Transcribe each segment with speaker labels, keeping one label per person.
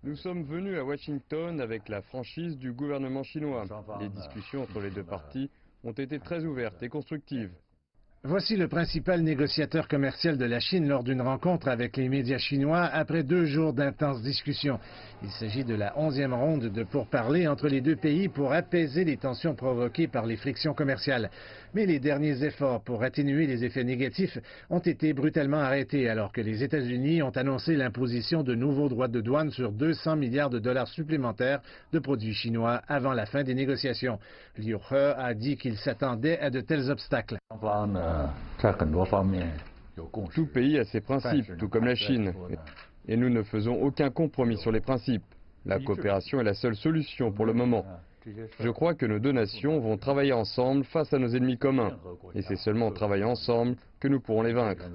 Speaker 1: Nous sommes venus à Washington avec la franchise du gouvernement chinois. Les discussions entre les deux parties ont été très ouvertes et constructives.
Speaker 2: Voici le principal négociateur commercial de la Chine lors d'une rencontre avec les médias chinois après 2 jours d'intenses discussions. Il s'agit de la 11e ronde de pourparlers entre les deux pays pour apaiser les tensions provoquées par les frictions commerciales. Mais les derniers efforts pour atténuer les effets négatifs ont été brutalement arrêtés alors que les États-Unis ont annoncé l'imposition de nouveaux droits de douane sur 200 milliards de dollars supplémentaires de produits chinois avant la fin des négociations. Liu He a dit qu'il s'attendait à de tels obstacles.
Speaker 1: Tout pays a ses principes, tout comme la Chine. Et nous ne faisons aucun compromis sur les principes. La coopération est la seule solution pour le moment. Je crois que nos deux nations vont travailler ensemble face à nos ennemis communs. Et c'est seulement en travaillant ensemble que nous pourrons les vaincre.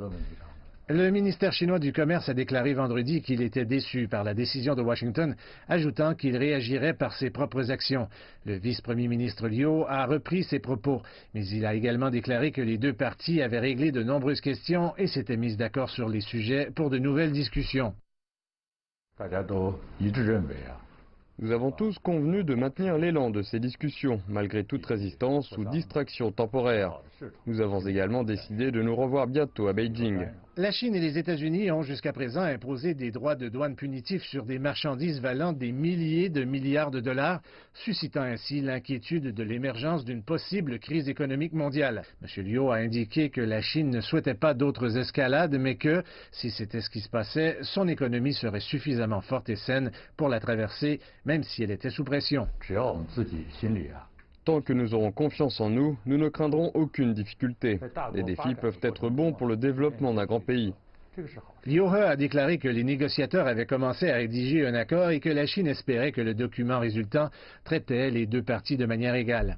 Speaker 2: Le ministère chinois du Commerce a déclaré vendredi qu'il était déçu par la décision de Washington, ajoutant qu'il réagirait par ses propres actions. Le vice-premier ministre Liu a repris ses propos, mais il a également déclaré que les deux parties avaient réglé de nombreuses questions et s'étaient mises d'accord sur les sujets pour de nouvelles discussions.
Speaker 1: Nous avons tous convenu de maintenir l'élan de ces discussions, malgré toute résistance ou distraction temporaire. Nous avons également décidé de nous revoir bientôt à Beijing.
Speaker 2: La Chine et les États-Unis ont jusqu'à présent imposé des droits de douane punitifs sur des marchandises valant des milliers de milliards de dollars, suscitant ainsi l'inquiétude de l'émergence d'une possible crise économique mondiale. M. Liu a indiqué que la Chine ne souhaitait pas d'autres escalades, mais que, si c'était ce qui se passait, son économie serait suffisamment forte et saine pour la traverser, même si elle était sous pression.
Speaker 1: Tant que nous aurons confiance en nous, nous ne craindrons aucune difficulté. Les défis peuvent être bons pour le développement d'un grand pays.
Speaker 2: Liu He a déclaré que les négociateurs avaient commencé à rédiger un accord et que la Chine espérait que le document résultant traitait les deux parties de manière égale.